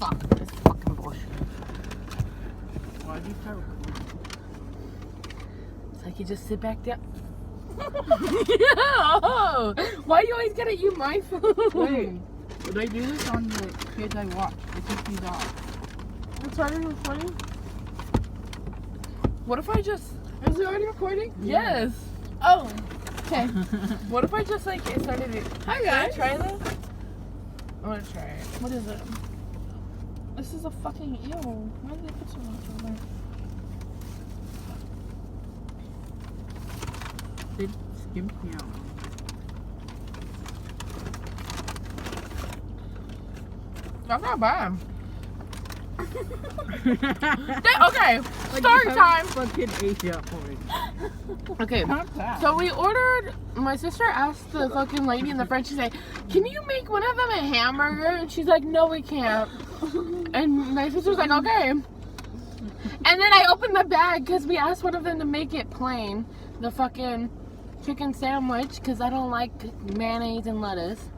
Fuck this fucking bullshit. Why'd you start recording? So I could just sit back down. Yeah. Why you always gotta eat my food? Wait, would I do this on the kids I watch? I took these off. It's already recording? What if I just... Is it already recording? Yes. Oh, okay. What if I just like started it? Hi Can I guys. try this? I want to try it. What is it? This is a fucking eel. Why did they put so much on there? It skimped me out. That's not bad. Okay, start time. Fucking Asia for it. Okay, Not bad. so we ordered. My sister asked the fucking lady in the front. She's like, "Can you make one of them a hamburger?" And she's like, "No, we can't." And my sister's like, "Okay." And then I opened the bag because we asked one of them to make it plain, the fucking chicken sandwich, because I don't like mayonnaise and lettuce.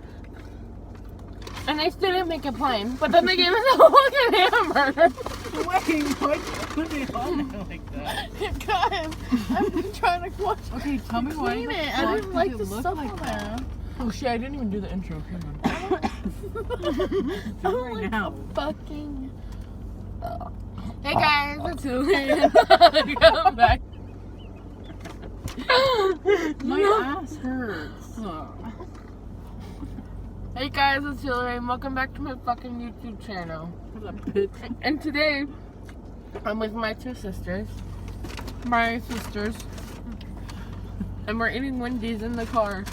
And they still didn't make it plain, but then they gave us a fucking hamburger. Wait, why put it on there like that? Guys, I've been trying to watch. Okay, tell me why. Clean it. I didn't like the stuff on there. Oh shit, I didn't even do the intro. Hang on. Do it right now. Fucking. Hey guys, it's Julian. Come back. My ass hurts. Hey guys, it's Hillary. Welcome back to my fucking YouTube channel. What a bitch. And today, I'm with my two sisters. My sisters. And we're eating Wendy's in the car.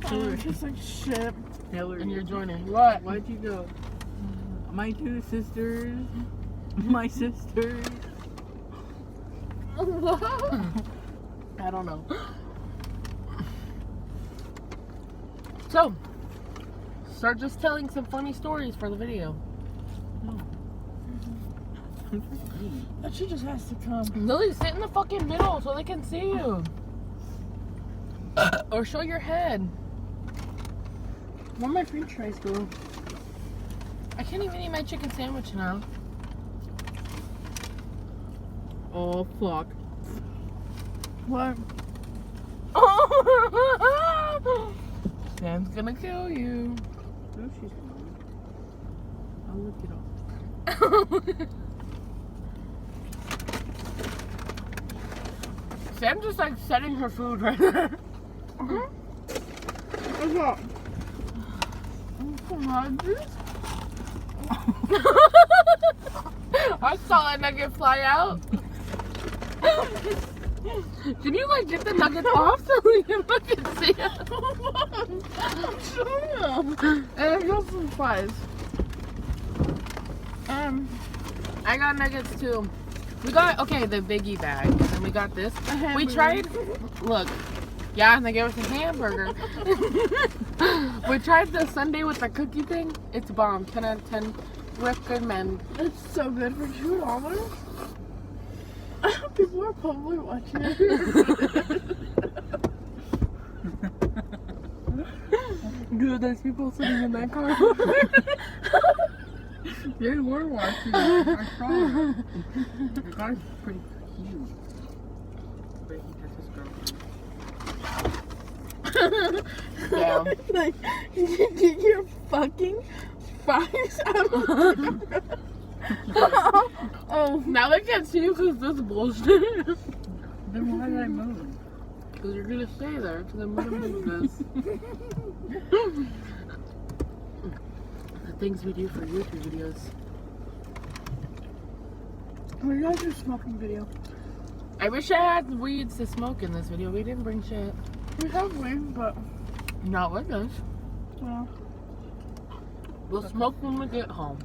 Hillary. It tastes like shit. Hillary. And you're joining. What? Why'd you go? My two sisters. My sisters. I don't know. So, start just telling some funny stories for the video. That shit just has to come. Lily, sit in the fucking middle so they can see you. Or show your head. Where'd my french fries go? I can't even eat my chicken sandwich now. Oh, fuck. What? Sam's gonna kill you. No, she's not. I'll look it up. Sam's just like setting her food right there. What's up? I saw that nugget fly out. Can you like get the nuggets off so we can fucking see it? And I got some fries. I got nuggets too. We got, okay, the biggie bag. And we got this. We tried, look. Yeah, and they gave us a hamburger. We tried the sundae with the cookie thing. It's bomb. 10 out of 10. Recommend. It's so good for $2. People are probably watching it. Dude, there's people sitting in that car. They were watching it. I saw it. The guy's pretty cute. But he has his girlfriend. Yeah. Like, you get your fucking fries out of the Oh, now they can't see you because this bullshit. Then why did I move? Because you're gonna stay there because I'm gonna move this. The things we do for YouTube videos. We gotta do a smoking video. I wish I had weeds to smoke in this video. We didn't bring shit. We have weed, but Not with us. well, We'll smoke when we get home.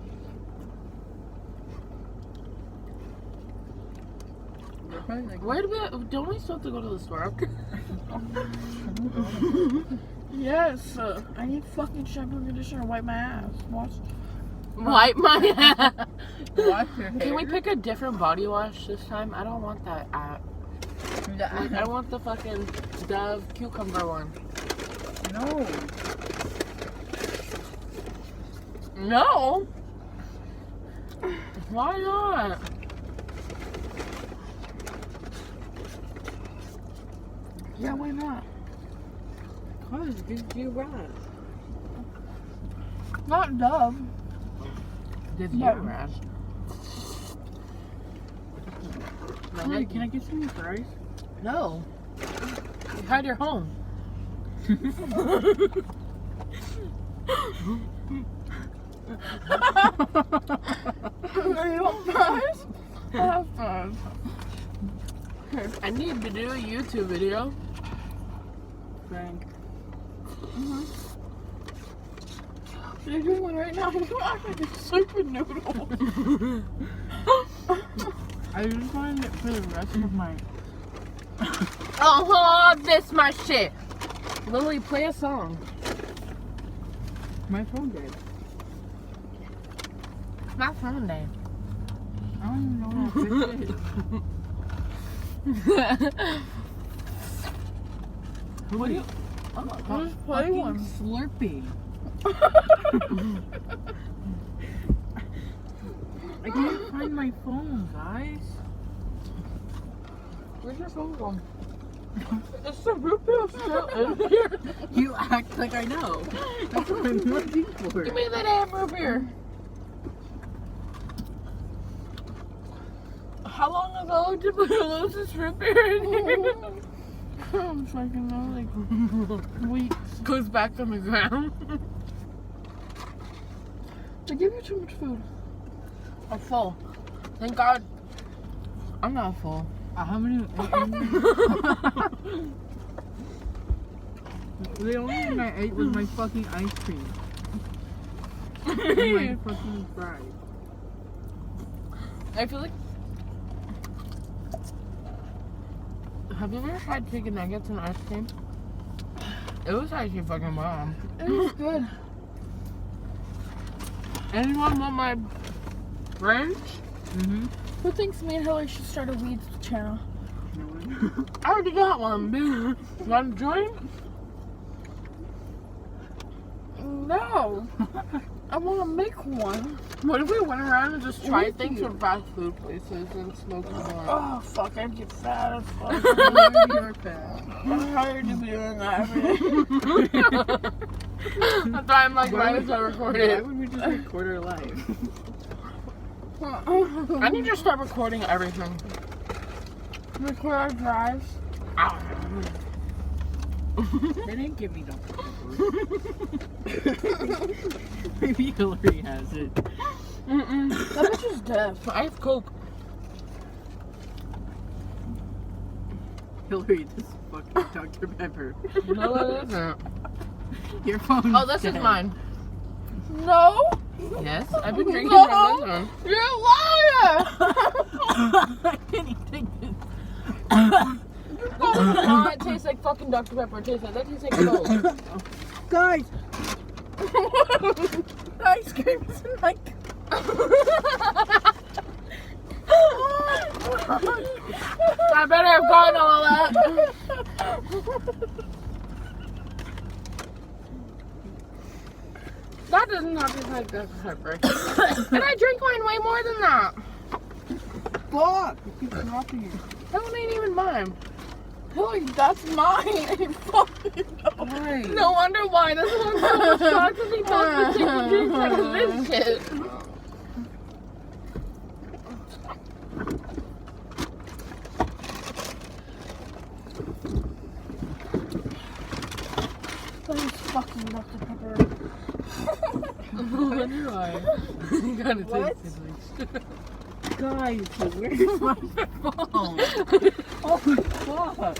Wait a minute. Don't we still have to go to the store after? yes. I need fucking shampoo and conditioner to wipe my ass. Watch. Wipe my ass. Wash your hair. Can we pick a different body wash this time? I don't want that app. I want the fucking Dove cucumber one. No. No. Why not? Yeah, why not? Cause it gives you rest. Not Dove. Gives No. you rest. Honey, Can I get some fries? No. You had your home. You want fries? I have fries. I need to do a YouTube video. Frank. You're doing one right now. You act like a super noodle. I just wanted it for the rest of my... Oh, this my shit. Lily, play a song. My phone did. It's my phone day. I don't even know what this is. What do you? Just play one. Slurpee. I can't find my phone, guys. Where's your phone going? It's the root beer still in here. You act like I know. That's what I'm looking for. Give me that damn root beer. How long ago did we lose this root beer in here? I'm fucking know, like weeks. Goes back on the ground. I give you too much food. I'm full. Thank God. I'm not full. How many? The only thing I ate was my fucking ice cream. And my fucking fries. I feel like. Have you ever tried chicken nuggets and ice cream? It was actually fucking bomb. It was good. Anyone want my ranch? Mm-hmm. Who thinks me and Hillary should start a weed channel? No one. I already got one, dude. You want to join? No. I want to make one. What if we went around and just tried With things you. from fast food places and smoked more? Oh, fuck. I'd get fat as fuck. You're fat. I'm tired of doing that every day. That's why I'm like, might as well record Why it. would we just record our life? I need to start recording everything. Record our drives. They didn't give me Dr. Pepper. Maybe Hillary has it. Mm-mm. That bitch is deaf. I have Coke. Hillary, this is fucking Dr. Pepper. No, it isn't. Your phone. Oh, this is mine. No. Yes, I've been drinking from this one. You're a liar. I can't even take this. Oh, no, it tastes like fucking Dr. Pepper. It tastes like, that tastes like Coke. Guys, Ice cream is like. I better have gotten all that. That does not taste like Dr. Pepper. And I drink mine way more than that. fuck! You keep dropping it. That one ain't even mine. Hillary, that's mine. Fucking no. Right. No wonder why. This one's so shocked because he thought the chicken drinks out of this shit. That is fucking Dr. Pepper. What do I? You gotta What? taste it. Guys, where's my phone? Oh, fuck.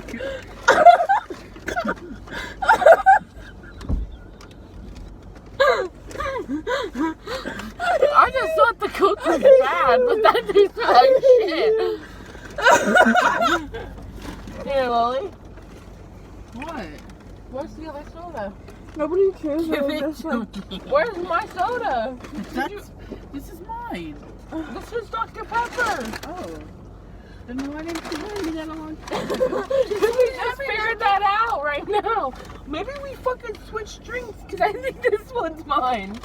I just thought the Coke was bad, but that tasted like shit. Here, Lily. What? Where's the other soda? Nobody cares Give about it this to one. me. Where's my soda? This is mine. This is Dr. Pepper. Oh. Then why didn't you hand me that a long time We just figured that out right now. Maybe we fucking switched drinks because I think this one's mine.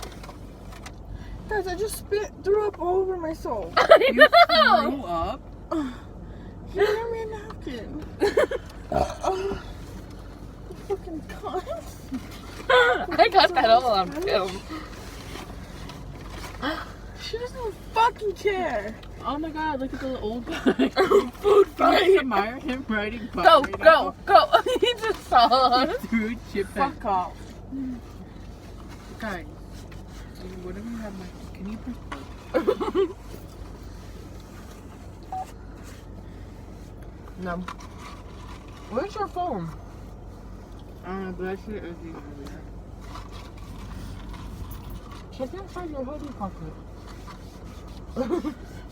Guys, I just threw up all over my soul. You threw up? You gave me a napkin. Oh, fucking cunt. I got that all on film. She doesn't fucking care. Oh my god, look at the old guy. Food I fight. admire him riding bike. Go, right go, go. He just saw now. us. He threw a chip at Fuck off. guys. Whatever you have, can you press play? No. Where's your phone? But I should have earlier. Check inside your hoodie pocket.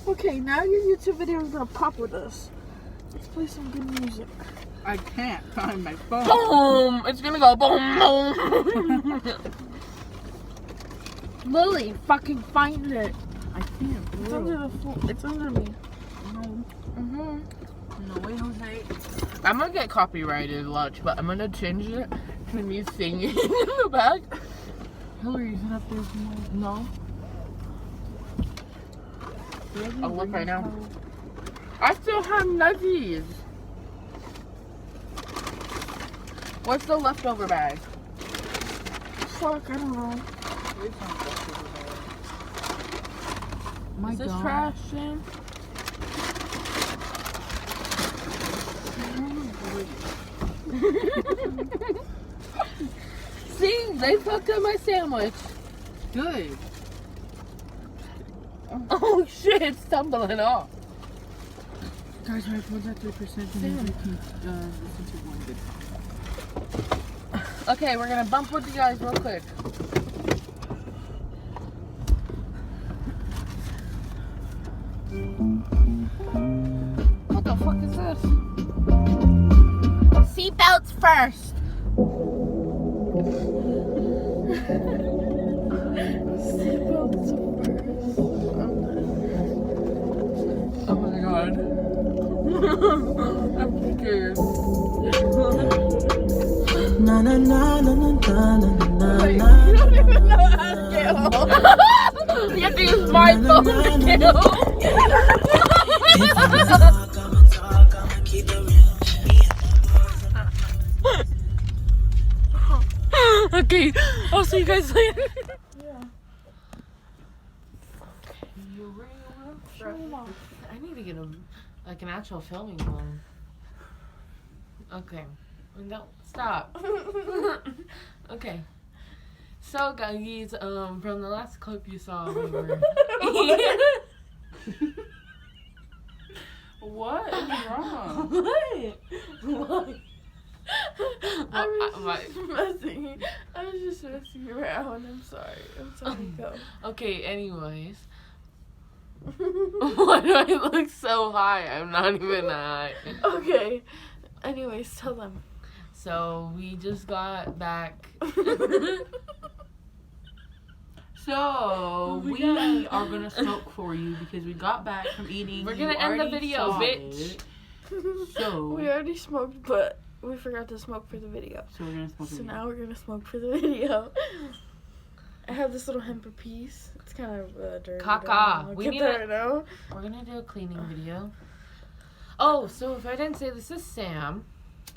Okay, now your YouTube video is gonna pop with us. Let's play some good music. I can't find my phone. Boom! It's gonna go boom, boom. Lily, fucking find it. I can't. It's under the floor. It's under me. No. Mm-hmm. No way, Jose. I'm gonna get copyrighted, watch, but I'm gonna change it to me singing in the back. Hillary, is it up there somewhere? No. Maybe I'll look bring right your now. phone. I still have nuggies. What's the leftover bag? Fuck, I don't know. It's not leftover bag. My Is this God. trash, Shane? See, they fucked up my sandwich. Good. Oh shit, it's tumbling off. Guys, our phone's at 3% and then we can listen to one good song. Okay, we're gonna bump with you guys real quick. What the fuck is this? Seatbelts first. Oh my god. I'm scared. Na na na na na na na na Wait, na. you don't even know how to kill. You have to use my phone to kill. I'ma keep it real. Okay, I'll see you guys later. I need to get an actual filming phone. Okay. No, stop. Okay. So guys, from the last clip you saw, we were What is wrong? what? I was just messing around. I'm sorry. Go. Okay, anyways. Why do I look so high? I'm not even high. Okay. Anyways, tell them. So we just got back. So, we are gonna smoke for you because we got back from eating. We're You gonna end the already video, saw bitch. it. So, We already smoked, but we forgot to smoke for the video. so we're gonna smoke So for you. now we're gonna smoke for the video. I have this little hemper piece. It's kind of dirty. Caca. but I'll We get need there it. now. We're gonna do a cleaning video. Oh, so if I didn't say, this is Sam.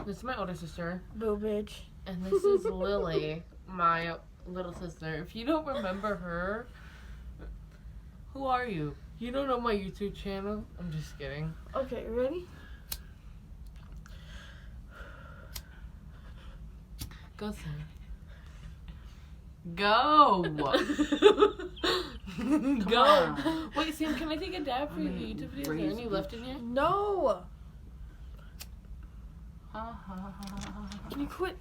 This is my older sister. Boo bitch. And this is Lily, my little sister. If you don't remember her, who are you? You don't know my YouTube channel? I'm just kidding. Okay, ready? Go, Sam. Go! Go! on. Wait, Sam, can I take a dab for your I'm gonna YouTube video? Is raise there any you. left in here? No. Ha, ha, ha, ha, ha. Can you quit?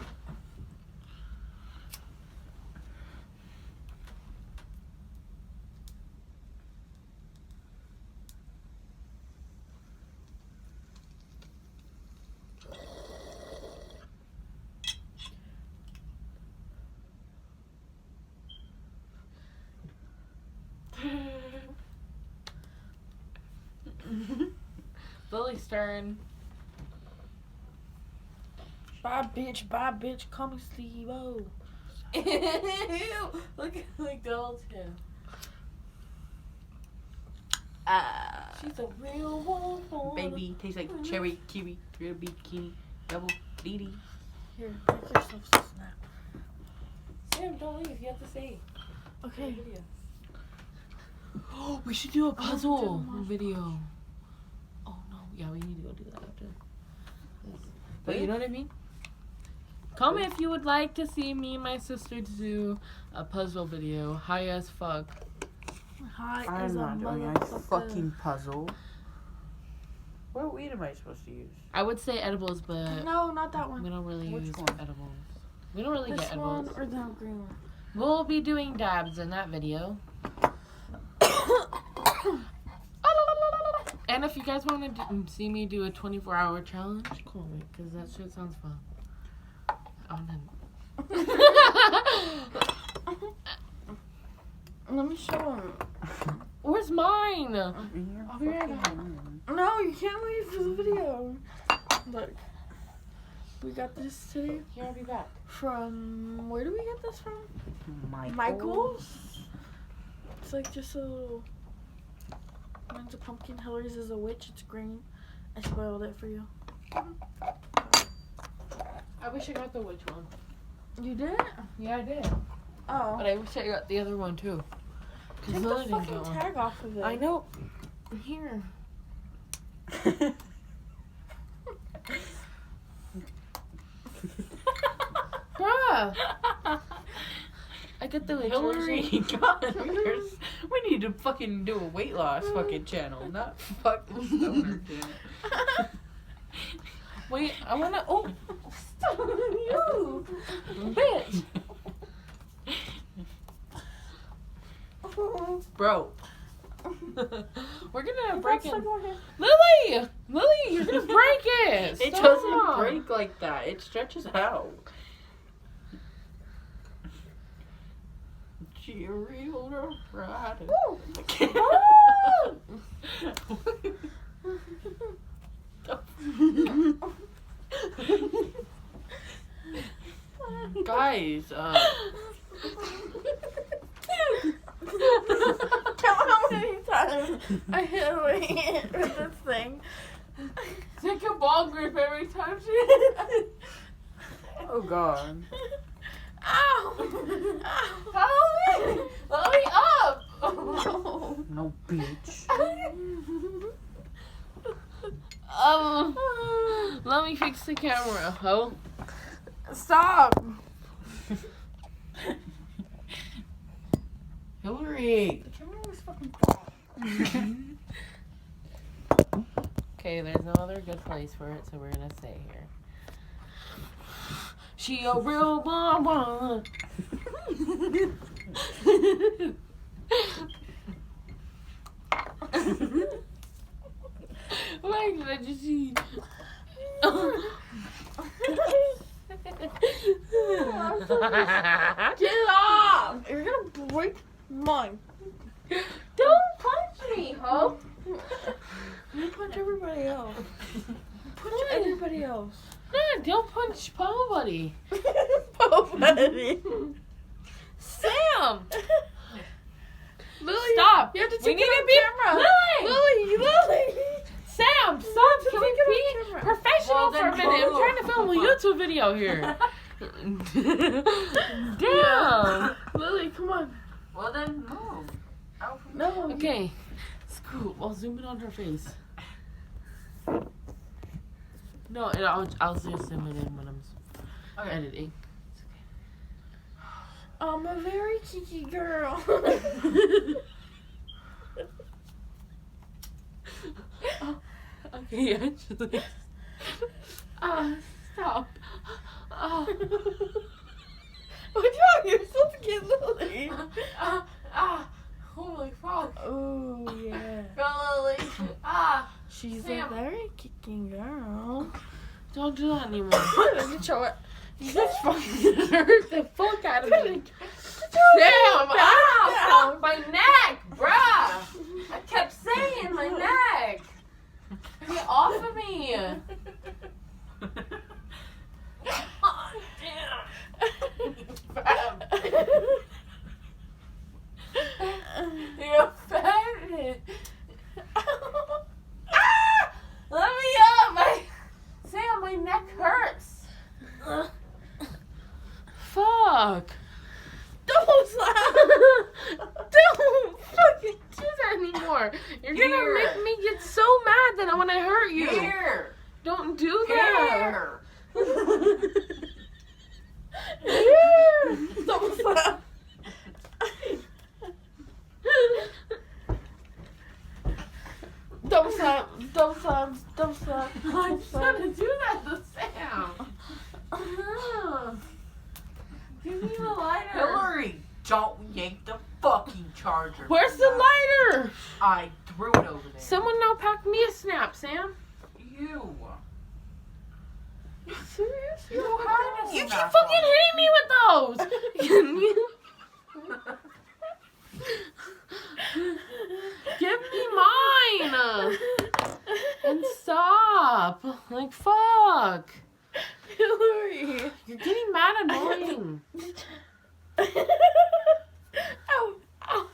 Lily's turn. Bye, bitch. Call me Steve-O. Ew, look at McDonald's here. She's a real one. Baby, tastes like cherry, kiwi, real bikini, double DD. Here, make yourself some snap. Sam, don't leave. You have to say. Okay. Oh, we should do a puzzle do video. Oh no, yeah, we need to go do that after. But you know what I mean? Comment if you would like to see me and my sister do a puzzle video. High as fuck. Hi, I'm not doing a fucking puzzle. What weed am I supposed to use? I would say edibles, but No, not that we one. don't really Which use one? edibles. We don't really This get one edibles. or the green one? We'll be doing dabs in that video. And if you guys want to see me do a 24-hour challenge, call me, because that shit sounds fun. Oh, then. Let me show him. Where's mine? I'll be right back. No, you can't leave for the video. Look. We got this today Here, I'll be back. from, where do we get this from? Michael's? It's like just a little, mine's a pumpkin, Hillary's is a witch, it's green. I spoiled it for you. I wish I got the witch one. You did? Yeah, I did. Oh. But I wish I got the other one too. 'Cause Take Lily the didn't fucking get one. tag off of it. I know. Here. Bruh. I got the witch Hillary, version. God, we need to fucking do a weight loss fucking channel, not fucking stoner channel. Wait, I wanna. Oh, You. bitch. Bro, We're gonna break it. It. Lily! Lily, you're gonna break it! it Stop. doesn't break like that. It stretches out. Cheerio, Friday. Guys, Count how many times I hit Hillary with this thing. Take a ball grip every time she. oh god. Ow! Ow! Help me! Let me up! No, bitch. Let me fix the camera, ho. Stop! Hillary. The camera was fucking far. Okay, there's no other good place for it, so we're gonna stay here. She a real mama. Why did I just see? Get off! You're gonna break mine. Don't punch me, ho. You punch everybody else. Punch everybody else. No, don't punch Paul Buddy. Buddy. Sam! Lily, Stop! You have to We take need it to on be camera. Lily! Sam, stop! Can we take it be on camera. professional Well, for a then minute? I'm hold trying to film a YouTube video here. Damn! Lily, come on. Well then, no. No. Okay, screw. I'll zoom in on her face. No, and I'll just zoom it in when I'm editing. I'm a very cheeky girl. Okay, actually. Stop. What's wrong? You're supposed to get Lily. Holy fuck. Oh, yeah. Go, Lily. She's Sam. a very kicking girl. Don't do that anymore. Let me show it. You just fucking hurt the fuck out of me. Damn! Ow! My neck, bruh! I kept saying my neck. Get off of me. Oh, damn. You're fat. anymore. You're gonna Here. make me get so mad that I want to hurt you. Here. Don't do that. Here. Double slap. Double slap. Double slap. Double slap. I'm Double just slap. gonna do that to Sam. Give me the lighter. Hillary, don't yank the fucking charger. Where's the lighter? I threw it over there. Someone now pack me a snap, Sam. You. You serious? You had a You keep snap fucking on. hitting me with those. Can you? Give me mine. And stop. Like, fuck. Hillary. You're getting mad annoying. Ow. Ow.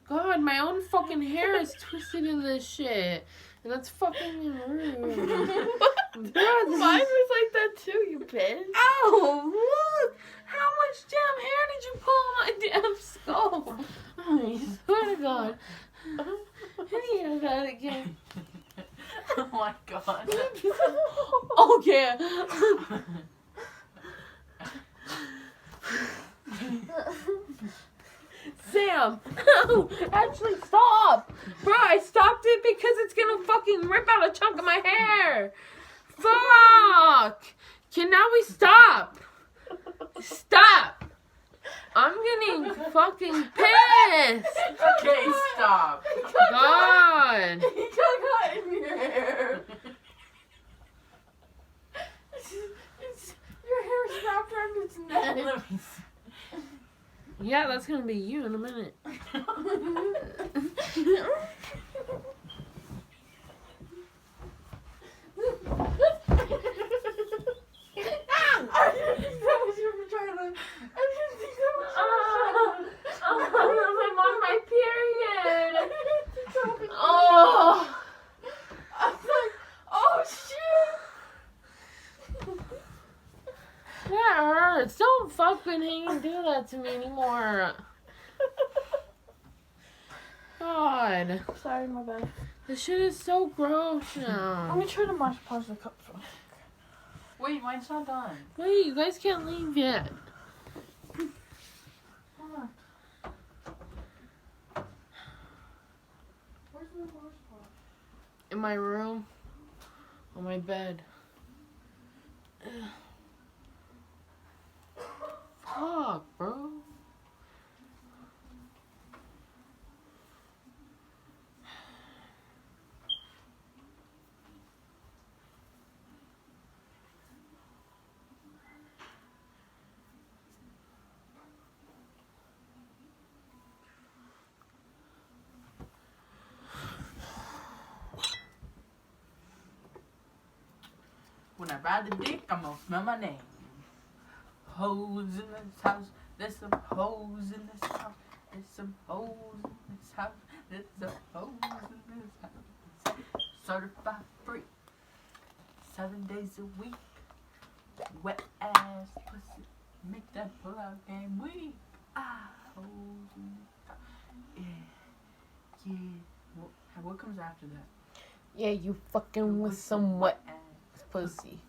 God, my own fucking hair is twisted in this shit. And that's fucking rude. God, this Mine is- was like that too, you bitch. Ow, look! How much damn hair did you pull on my damn skull? I swear to God. Hear that again. Oh my god. Okay. Sam, no, actually stop. Bro, I stopped it because it's gonna fucking rip out a chunk of my hair. Fuck. Can now we stop? Stop. I'm getting fucking pissed. Okay, stop. God. He got in your hair. Your hair wrapped around its neck. Let me see. Yeah, that's gonna be you in a minute. I didn't think that was your vagina. I didn't think that was your vagina. I'm on my period. I didn't think that was your Oh. I was like, oh shit. That hurts. Don't fucking hang do that to me anymore. God. Sorry, my bad. This shit is so gross Let now. me try to massage the cups. Wait, mine's not done. Wait, you guys can't leave yet. Hold on. Where's my washcloth? In my room. On my bed. Fuck, bro. When I ride the dick, I'm gonna smell my name. Hoes in this house. There's some hoes in this house. There's some hoes in this house. There's some hoes in this house. Certified free. 7 days a week. Wet ass pussy. Make that pull out game weak. Ah, hoes in this house. Yeah. Yeah. What comes after that? Yeah, you fucking with some wet ass. pussy.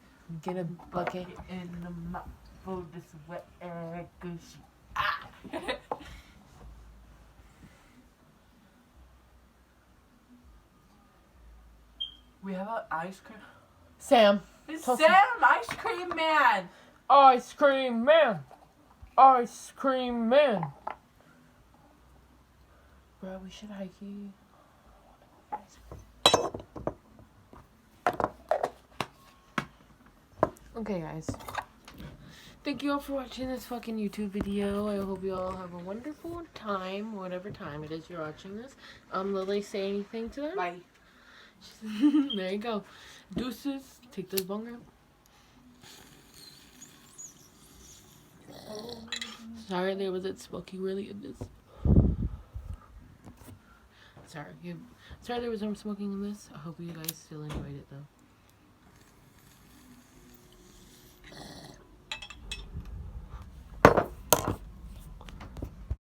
Get a bucket. in the mouth for this wet ass cushy. Ah. We have an ice cream. Sam. It's Toss Sam, ice cream man. Ice cream man. Ice cream man. Bro, we should hike you. Okay, guys. Thank you all for watching this fucking YouTube video. I hope you all have a wonderful time, whatever time it is you're watching this. Lily, say anything to them? Bye. There you go. Deuces. Take this bonger. Sorry, there was that smoking really in this. Sorry, there was some smoking in this. I hope you guys still enjoyed it though.